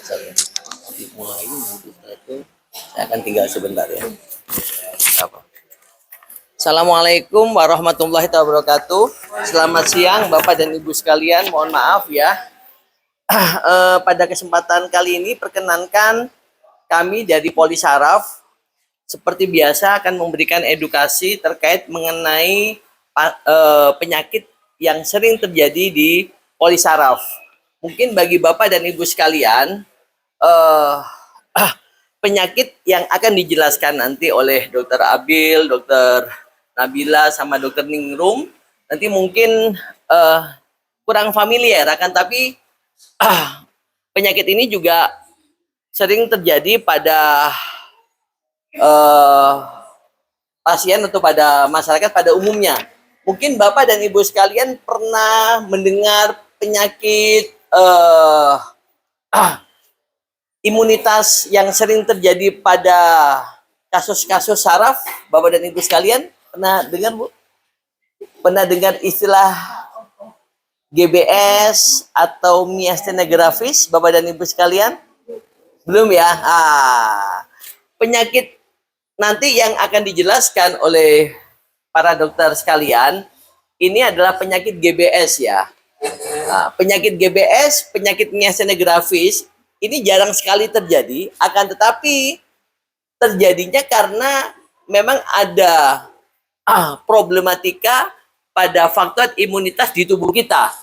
Dimulai nanti setelah itu saya akan tinggal sebentar ya. Apa? Assalamualaikum warahmatullahi wabarakatuh. Selamat siang Bapak dan Ibu sekalian. Mohon maaf ya. Pada kesempatan kali ini perkenankan kami dari Polisaraf seperti biasa akan memberikan edukasi terkait mengenai penyakit yang sering terjadi di Polisaraf. Mungkin bagi Bapak dan Ibu sekalian, penyakit yang akan dijelaskan nanti oleh Dokter Abil, Dokter Nabila, sama Dokter Ningrum nanti mungkin kurang familiar, akan tapi penyakit ini juga sering terjadi pada pasien atau pada masyarakat pada umumnya. Mungkin Bapak dan Ibu sekalian pernah mendengar penyakit imunitas yang sering terjadi pada kasus-kasus saraf. Bapak dan Ibu sekalian pernah dengar, Bu? Pernah dengar istilah GBS atau myasthenia gravis, Bapak dan Ibu sekalian? Belum ya? Penyakit nanti yang akan dijelaskan oleh para dokter sekalian, ini adalah penyakit GBS ya. Penyakit GBS, penyakit myasthenia gravis, ini jarang sekali terjadi, akan tetapi terjadinya karena memang ada problematika pada faktor imunitas di tubuh kita.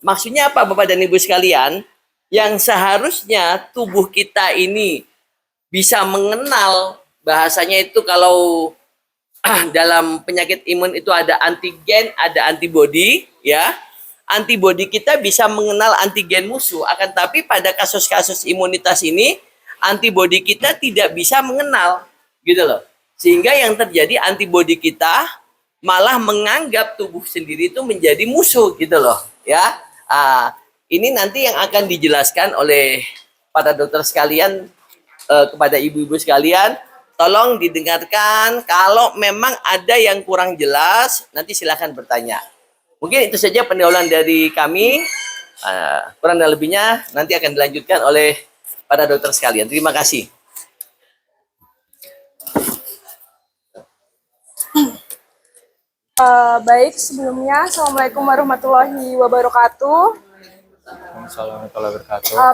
Maksudnya apa Bapak dan Ibu sekalian? Yang seharusnya tubuh kita ini bisa mengenal, bahasanya itu kalau dalam penyakit imun itu ada antigen, ada antibodi, ya. Antibodi kita bisa mengenal antigen musuh, akan tapi pada kasus-kasus imunitas ini antibodi kita tidak bisa mengenal, gitu loh. Sehingga yang terjadi antibodi kita malah menganggap tubuh sendiri itu menjadi musuh, gitu loh, ya. Ini nanti yang akan dijelaskan oleh para dokter sekalian kepada ibu-ibu sekalian. Tolong didengarkan, kalau memang ada yang kurang jelas, nanti silakan bertanya. Mungkin itu saja pendahuluan dari kami. Kurang dan lebihnya nanti akan dilanjutkan oleh para dokter sekalian. Terima kasih. Baik, sebelumnya Assalamualaikum warahmatullahi wabarakatuh.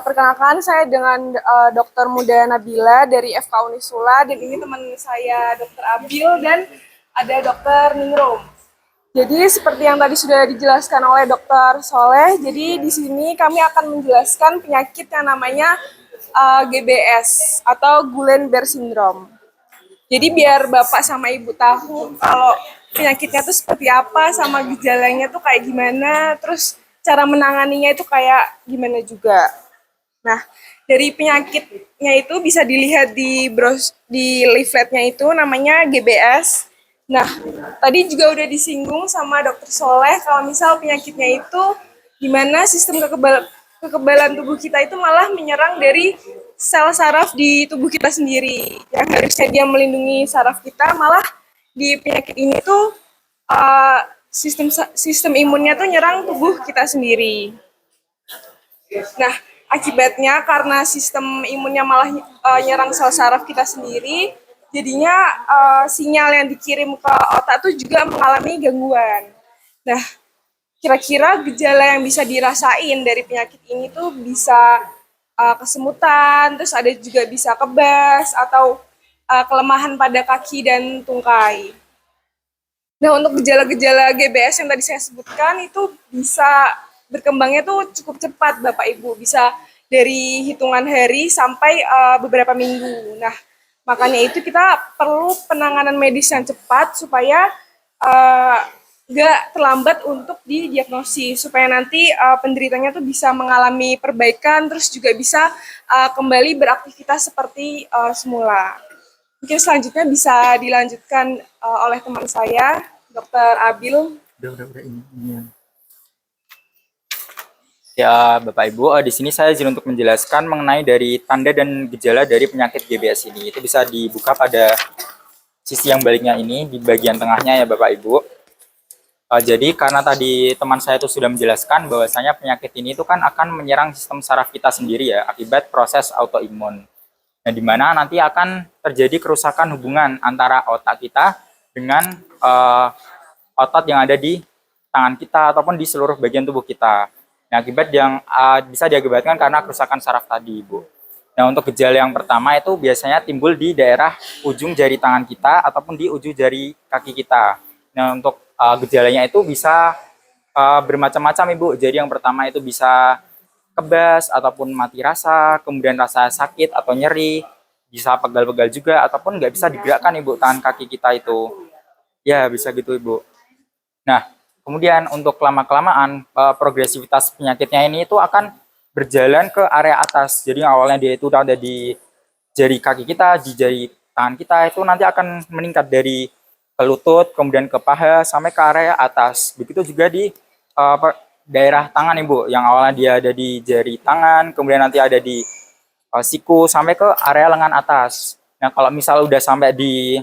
Perkenalkan saya dengan Dr. Muda Nabila dari FK Unisula, dan ini teman saya Dr. Abil dan ada Dr. Ningrum. Jadi seperti yang tadi sudah dijelaskan oleh Dr. Soleh, jadi di sini kami akan menjelaskan penyakit yang namanya GBS atau Guillain-Barré syndrome. Jadi biar Bapak sama Ibu tahu kalau penyakitnya itu seperti apa, sama gejalanya tuh kayak gimana, terus cara menanganinya itu kayak gimana juga. Nah, dari penyakitnya itu bisa dilihat di leafletnya itu namanya GBS. Nah, tadi juga udah disinggung sama Dokter Soleh kalau misal penyakitnya itu gimana sistem kekebalan tubuh kita itu malah menyerang dari sel saraf di tubuh kita sendiri. Yang harusnya dia melindungi saraf kita, malah di penyakit ini tuh sistem imunnya tuh nyerang tubuh kita sendiri. Nah, akibatnya karena sistem imunnya malah nyerang sel saraf kita sendiri, jadinya sinyal yang dikirim ke otak tuh juga mengalami gangguan. Nah, kira-kira gejala yang bisa dirasain dari penyakit ini tuh bisa kesemutan, terus ada juga bisa kebas atau kelemahan pada kaki dan tungkai. Nah, untuk gejala-gejala GBS yang tadi saya sebutkan itu bisa berkembangnya tuh cukup cepat Bapak Ibu, bisa dari hitungan hari sampai beberapa minggu. Nah, makanya itu kita perlu penanganan medis yang cepat supaya nggak terlambat untuk didiagnosis, supaya nanti penderitanya tuh bisa mengalami perbaikan, terus juga bisa kembali beraktivitas seperti semula. Mungkin selanjutnya bisa dilanjutkan oleh teman saya, Dr. Abil. Udah ini. Ya, Bapak Ibu, di sini saya izin untuk menjelaskan mengenai dari tanda dan gejala dari penyakit GBS ini. Itu bisa dibuka pada sisi yang baliknya ini, di bagian tengahnya ya Bapak Ibu. Jadi karena tadi teman saya itu sudah menjelaskan bahwasanya penyakit ini itu kan akan menyerang sistem saraf kita sendiri ya akibat proses autoimun. Nah, di mana nanti akan terjadi kerusakan hubungan antara otak kita dengan otot yang ada di tangan kita ataupun di seluruh bagian tubuh kita. Nah, akibat yang bisa diakibatkan karena kerusakan saraf tadi, Bu. Nah, untuk gejala yang pertama itu biasanya timbul di daerah ujung jari tangan kita ataupun di ujung jari kaki kita. Nah, untuk gejalanya itu bisa bermacam-macam, Ibu. Jadi yang pertama itu bisa kebas ataupun mati rasa, kemudian rasa sakit atau nyeri, bisa pegal-pegal juga ataupun nggak bisa digerakkan, Ibu, tangan kaki kita itu. Ya, bisa gitu, Ibu. Nah, kemudian untuk lama-kelamaan progresivitas penyakitnya ini itu akan berjalan ke area atas. Jadi awalnya dia itu ada di jari kaki kita, di jari tangan kita, itu nanti akan meningkat dari ke lutut, kemudian ke paha, sampai ke area atas. Begitu juga di daerah tangan, Ibu, yang awalnya dia ada di jari tangan, kemudian nanti ada di siku, sampai ke area lengan atas. Nah, kalau misal udah sampai di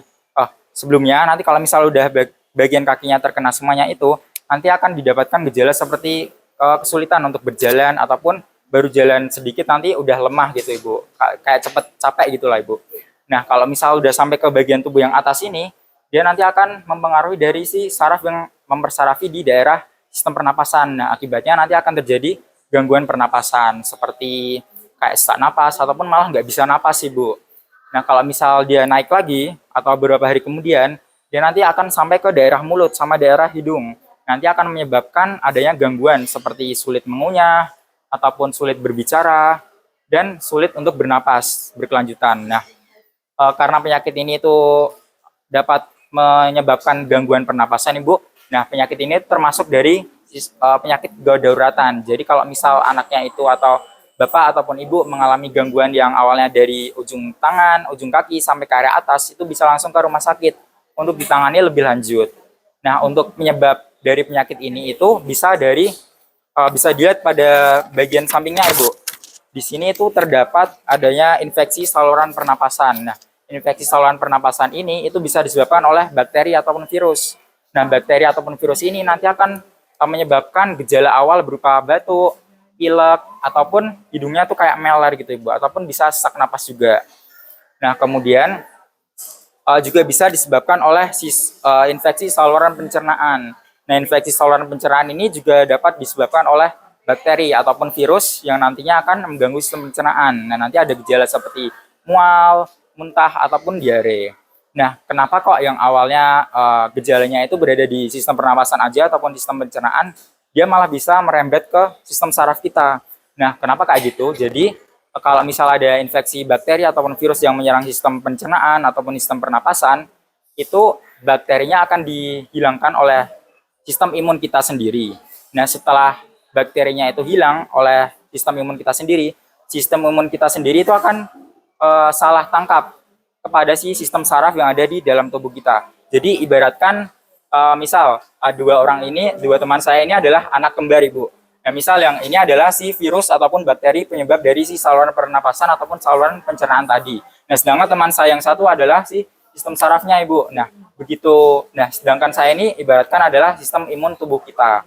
sebelumnya, nanti kalau misal udah bagian kakinya terkena semuanya itu, nanti akan didapatkan gejala seperti kesulitan untuk berjalan ataupun baru jalan sedikit nanti udah lemah gitu, Ibu. Kayak cepet capek gitulah, Ibu. Nah, kalau misal udah sampai ke bagian tubuh yang atas ini, dia nanti akan mempengaruhi dari si saraf yang mempersarafi di daerah sistem pernapasan. Nah, akibatnya nanti akan terjadi gangguan pernapasan seperti kayak sesak napas ataupun malah nggak bisa napas, Ibu. Nah, kalau misal dia naik lagi atau beberapa hari kemudian, dia nanti akan sampai ke daerah mulut sama daerah hidung. Nanti akan menyebabkan adanya gangguan seperti sulit mengunyah, ataupun sulit berbicara, dan sulit untuk bernapas berkelanjutan. Nah, karena penyakit ini itu dapat menyebabkan gangguan pernapasan, Ibu. Nah, penyakit ini termasuk dari penyakit gawat dauratan. Jadi kalau misal anaknya itu atau Bapak ataupun Ibu mengalami gangguan yang awalnya dari ujung tangan, ujung kaki, sampai ke area atas, itu bisa langsung ke rumah sakit untuk ditangani lebih lanjut. Nah, untuk penyebab dari penyakit ini itu bisa dilihat pada bagian sampingnya, Ibu. Di sini itu terdapat adanya infeksi saluran pernapasan. Nah, infeksi saluran pernapasan ini itu bisa disebabkan oleh bakteri ataupun virus. Nah, bakteri ataupun virus ini nanti akan menyebabkan gejala awal berupa batuk, pilek, ataupun hidungnya tuh kayak meler gitu, Ibu, ataupun bisa sesak napas juga. Nah, kemudian juga bisa disebabkan oleh infeksi saluran pencernaan. Nah, infeksi saluran pencernaan ini juga dapat disebabkan oleh bakteri ataupun virus yang nantinya akan mengganggu sistem pencernaan. Nah, nanti ada gejala seperti mual, muntah, ataupun diare. Nah, kenapa kok yang awalnya gejalanya itu berada di sistem pernapasan aja ataupun sistem pencernaan, dia malah bisa merembet ke sistem saraf kita. Nah, kenapa kayak gitu? Jadi, kalau misal ada infeksi bakteri ataupun virus yang menyerang sistem pencernaan ataupun sistem pernapasan, itu bakterinya akan dihilangkan oleh sistem imun kita sendiri. Nah, setelah bakterinya itu hilang oleh sistem imun kita sendiri itu akan salah tangkap kepada si sistem saraf yang ada di dalam tubuh kita. Jadi ibaratkan misal dua teman saya ini adalah anak kembar, Ibu. Nah, misal yang ini adalah si virus ataupun bakteri penyebab dari si saluran pernapasan ataupun saluran pencernaan tadi. Nah, sedangkan teman saya yang satu adalah si sistem sarafnya, Ibu. Nah, sedangkan saya ini ibaratkan adalah sistem imun tubuh kita.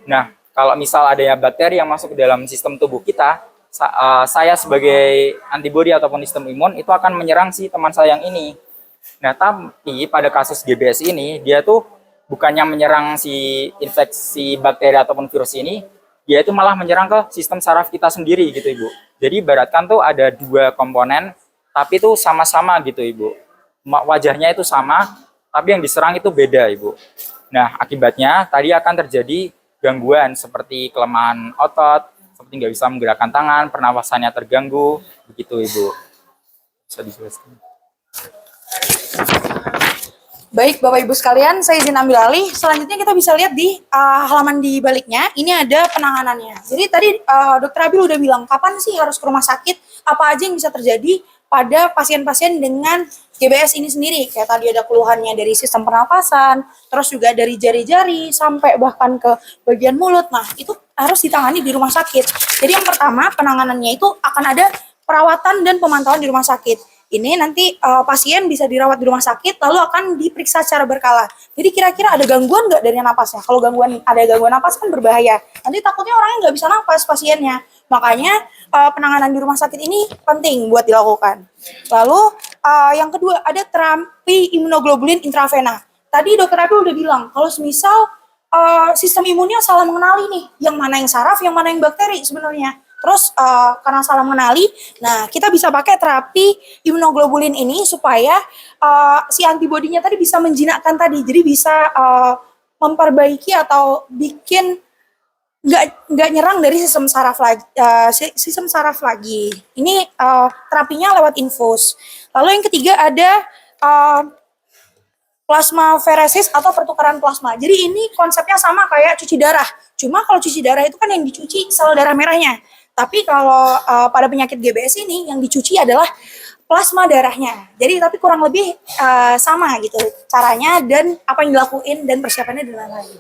Nah, kalau misal adanya bakteri yang masuk ke dalam sistem tubuh kita, saya sebagai antibodi ataupun sistem imun itu akan menyerang si teman saya yang ini. Nah, tapi pada kasus GBS ini, dia tuh bukannya menyerang si infeksi bakteri ataupun virus ini, dia itu malah menyerang ke sistem saraf kita sendiri gitu, Ibu. Jadi ibaratkan tuh ada dua komponen, tapi tuh sama-sama gitu, Ibu. Wajahnya itu sama, tapi yang diserang itu beda, Ibu. Nah, akibatnya tadi akan terjadi gangguan seperti kelemahan otot, seperti nggak bisa menggerakkan tangan, pernapasannya terganggu, begitu, Ibu. Bisa dijelaskan? Baik, Bapak Ibu sekalian, saya izin ambil alih. Selanjutnya kita bisa lihat di halaman di baliknya, ini ada penanganannya. Jadi tadi Dokter Abil udah bilang, kapan sih harus ke rumah sakit, apa aja yang bisa terjadi pada pasien-pasien dengan GBS ini sendiri. Kayak tadi ada keluhannya dari sistem pernapasan, terus juga dari jari-jari, sampai bahkan ke bagian mulut. Nah, itu harus ditangani di rumah sakit. Jadi yang pertama, penanganannya itu akan ada perawatan dan pemantauan di rumah sakit. ini nanti pasien bisa dirawat di rumah sakit lalu akan diperiksa secara berkala. Jadi kira-kira ada gangguan nggak dari napasnya? Kalau ada gangguan napas kan berbahaya. Nanti takutnya orangnya nggak bisa napas pasiennya. Makanya penanganan di rumah sakit ini penting buat dilakukan. Lalu yang kedua ada terapi imunoglobulin intravena. Tadi dokter Abi udah bilang kalau semisal sistem imunnya salah mengenali nih, yang mana yang saraf, yang mana yang bakteri sebenarnya. Terus karena salah mengenali, nah kita bisa pakai terapi imunoglobulin ini supaya si antibodinya tadi bisa menjinakkan tadi, jadi bisa memperbaiki atau bikin nggak nyerang dari sistem saraf lagi. Ini terapinya lewat infus. Lalu yang ketiga ada plasmaferesis atau pertukaran plasma. Jadi ini konsepnya sama kayak cuci darah. Cuma kalau cuci darah itu kan yang dicuci sel darah merahnya. Tapi kalau pada penyakit GBS ini yang dicuci adalah plasma darahnya. Jadi tapi kurang lebih sama gitu caranya dan apa yang dilakuin dan persiapannya dan lain-lain.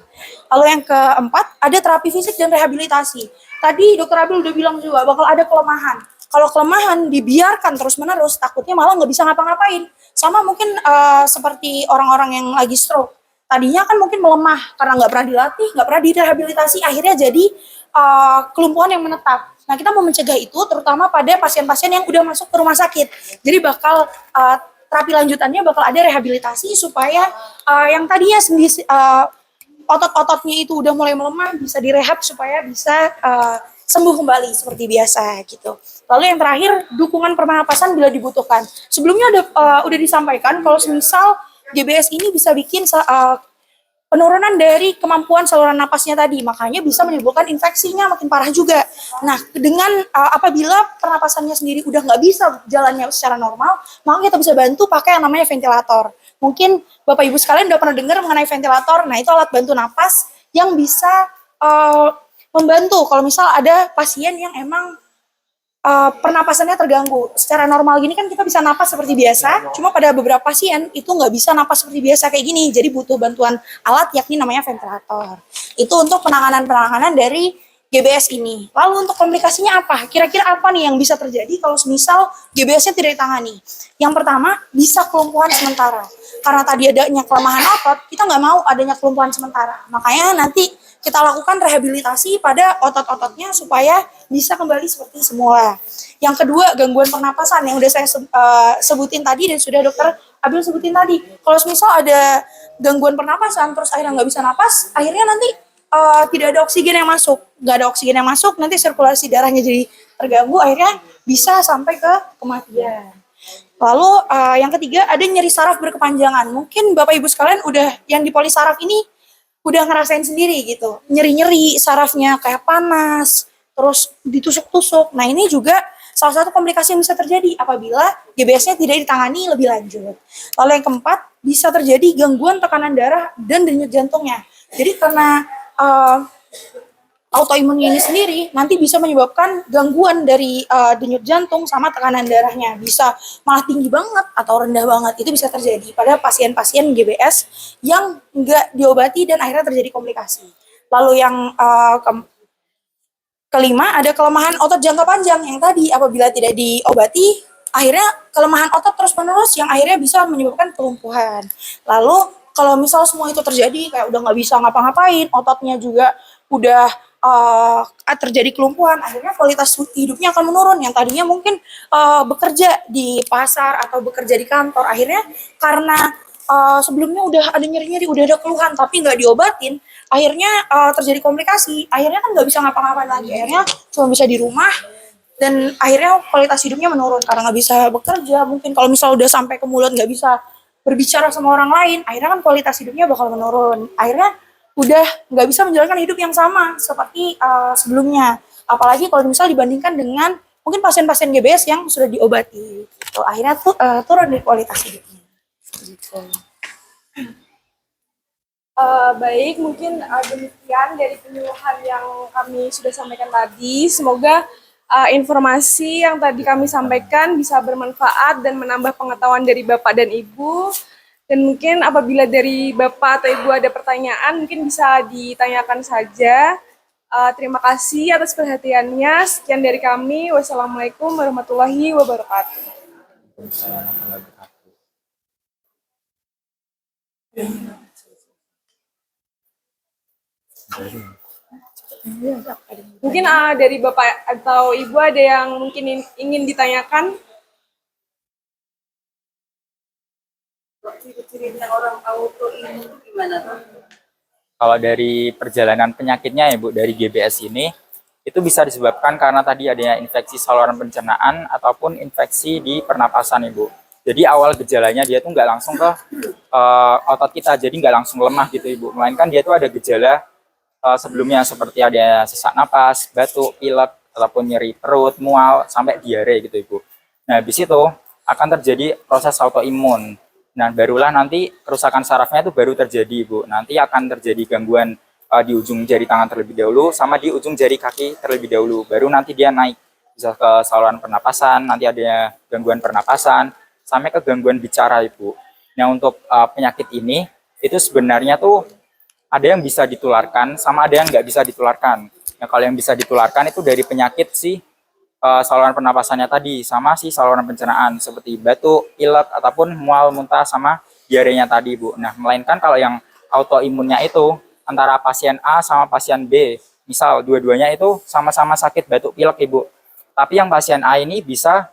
Lalu yang keempat ada terapi fisik dan rehabilitasi. Tadi dokter Abil udah bilang juga bakal ada kelemahan. Kalau kelemahan dibiarkan terus-menerus takutnya malah nggak bisa ngapa-ngapain. Sama mungkin seperti orang-orang yang lagi stroke. Tadinya kan mungkin melemah karena nggak pernah dilatih, nggak pernah direhabilitasi, akhirnya jadi kelumpuhan yang menetap. Nah, kita mau mencegah itu terutama pada pasien-pasien yang udah masuk ke rumah sakit. Jadi bakal terapi lanjutannya bakal ada rehabilitasi supaya yang tadinya otot-ototnya itu udah mulai melemah bisa direhab supaya bisa sembuh kembali seperti biasa gitu. Lalu yang terakhir dukungan pernapasan bila dibutuhkan. Sebelumnya udah disampaikan kalau semisal GBS ini bisa bikin penurunan dari kemampuan saluran napasnya tadi, makanya bisa menimbulkan infeksinya makin parah juga. Nah, dengan apabila pernapasannya sendiri udah nggak bisa jalannya secara normal, maka kita bisa bantu pakai yang namanya ventilator. Mungkin Bapak Ibu sekalian udah pernah dengar mengenai ventilator. Nah, itu alat bantu napas yang bisa membantu kalau misal ada pasien yang emang pernapasannya terganggu. Secara normal gini kan kita bisa napas seperti biasa, cuma pada beberapa pasien itu nggak bisa napas seperti biasa kayak gini, jadi butuh bantuan alat yakni namanya ventilator. Itu untuk penanganan dari GBS ini. Lalu untuk komplikasinya apa? Kira-kira apa nih yang bisa terjadi kalau misal GBS-nya tidak ditangani? Yang pertama, bisa kelumpuhan sementara. Karena tadi adanya kelemahan otot, kita nggak mau adanya kelumpuhan sementara. Makanya nanti kita lakukan rehabilitasi pada otot-ototnya supaya bisa kembali seperti semula. Yang kedua, gangguan pernapasan yang udah saya sebutin tadi dan sudah dokter Abil sebutin tadi. Kalau misal ada gangguan pernapasan terus akhirnya nggak bisa napas, akhirnya nanti tidak ada oksigen yang masuk. Nggak ada oksigen yang masuk, nanti sirkulasi darahnya jadi terganggu, akhirnya bisa sampai ke kematian. Lalu yang ketiga, ada nyeri saraf berkepanjangan. Mungkin Bapak Ibu sekalian udah yang di polisaraf ini udah ngerasain sendiri gitu, nyeri-nyeri sarafnya kayak panas, terus ditusuk-tusuk. Nah ini juga salah satu komplikasi yang bisa terjadi apabila GBS-nya tidak ditangani lebih lanjut. Lalu yang keempat, bisa terjadi gangguan tekanan darah dan denyut jantungnya. Jadi karena autoimunnya ini sendiri nanti bisa menyebabkan gangguan dari denyut jantung sama tekanan darahnya, bisa malah tinggi banget atau rendah banget. Itu bisa terjadi pada pasien-pasien GBS yang nggak diobati dan akhirnya terjadi komplikasi. Lalu yang kelima ada kelemahan otot jangka panjang yang tadi apabila tidak diobati akhirnya kelemahan otot terus-menerus yang akhirnya bisa menyebabkan kelumpuhan. Lalu kalau misal semua itu terjadi kayak udah nggak bisa ngapa-ngapain, ototnya juga udah terjadi kelumpuhan, akhirnya kualitas hidupnya akan menurun. Yang tadinya mungkin bekerja di pasar atau bekerja di kantor, akhirnya karena sebelumnya udah ada nyeri-nyeri, udah ada keluhan tapi nggak diobatin, akhirnya terjadi komplikasi, akhirnya kan nggak bisa ngapa-ngapain lagi, akhirnya cuma bisa di rumah dan akhirnya kualitas hidupnya menurun karena nggak bisa bekerja. Mungkin kalau misal udah sampai ke mulut nggak bisa berbicara sama orang lain, akhirnya kan kualitas hidupnya bakal menurun, akhirnya udah nggak bisa menjalankan hidup yang sama seperti sebelumnya. Apalagi kalau misal dibandingkan dengan mungkin pasien-pasien GBS yang sudah diobati, gitu. Akhirnya turun di kualitas hidupnya. Gitu. Baik, mungkin demikian dari penyuluhan yang kami sudah sampaikan tadi. Semoga informasi yang tadi kami sampaikan bisa bermanfaat dan menambah pengetahuan dari Bapak dan Ibu. Dan mungkin apabila dari Bapak atau Ibu ada pertanyaan, mungkin bisa ditanyakan saja. Terima kasih atas perhatiannya. Sekian dari kami. Wassalamualaikum warahmatullahi wabarakatuh. Mungkin dari Bapak atau Ibu ada yang mungkin ingin ditanyakan? Ciri-cirinya orang autoimun itu gimana tuh? Kalau dari perjalanan penyakitnya ya Bu, dari GBS ini, itu bisa disebabkan karena tadi adanya infeksi saluran pencernaan ataupun infeksi di pernapasan Ibu. Jadi awal gejalanya dia tuh nggak langsung ke otot kita, jadi nggak langsung lemah gitu Ibu. Melainkan dia tuh ada gejala sebelumnya seperti ada sesak napas, batuk, pilek, ataupun nyeri perut, mual, sampai diare gitu Ibu. Nah, habis itu akan terjadi proses autoimun. Nah, barulah nanti kerusakan sarafnya itu baru terjadi, Bu. Nanti akan terjadi gangguan di ujung jari tangan terlebih dahulu, sama di ujung jari kaki terlebih dahulu. Baru nanti dia naik, bisa ke saluran pernapasan, nanti ada gangguan pernapasan, sampai ke gangguan bicara, Ibu. Nah, untuk penyakit ini, itu sebenarnya tuh ada yang bisa ditularkan, sama ada yang nggak bisa ditularkan. Nah, kalau yang bisa ditularkan itu dari penyakit sih, saluran pernapasannya tadi sama si saluran pencernaan seperti batuk, pilek ataupun mual, muntah sama diarenya tadi, Bu. Nah, melainkan kalau yang autoimunnya itu antara pasien A sama pasien B. Misal dua-duanya itu sama-sama sakit batuk pilek, Ibu. Tapi yang pasien A ini bisa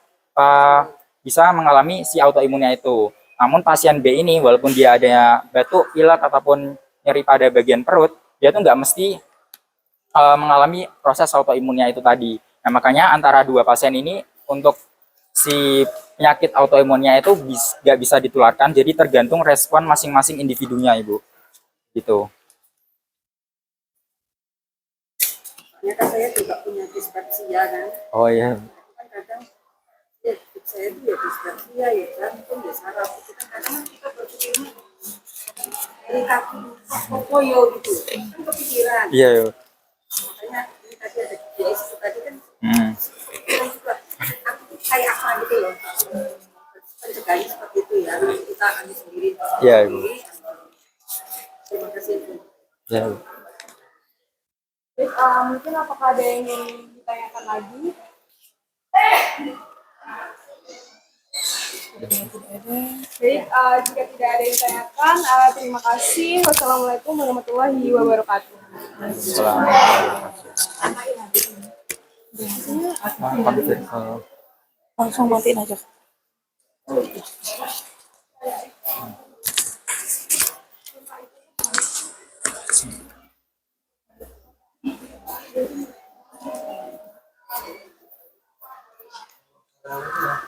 mengalami si autoimunnya itu. Namun pasien B ini walaupun dia ada batuk, pilek ataupun nyeri pada bagian perut, dia tuh nggak mesti mengalami proses autoimunnya itu tadi. Nah, makanya antara dua pasien ini untuk si penyakit autoimunnya itu nggak bisa ditularkan, jadi tergantung respon masing-masing individunya, Ibu. Gitu. Ternyata saya juga punya dispepsia kan. Oh iya. Kan kadang ya, saya itu ya dispepsia, ya jantung, ya saraf. Itu kan kadang kita berpikirnya dari kaki, koyo gitu. Kan kepikiran. Iya, iya. Makanya ini tadi ada GPS itu tadi kan. Hmm. Pikiran juga, aku tuh kayak apa gitu loh. Pencegahannya seperti itu ya. Nanti kita ambil sendiri. Iya, Ibu. Terima kasih, Bu. Iya, Ibu. Baik, mungkin apakah ada yang ingin ditanyakan lagi? Baik, jika tidak ada yang ditanyakan, terima kasih. Wassalamualaikum warahmatullahi wabarakatuh. Assalamualaikum. Langsung matiin aja.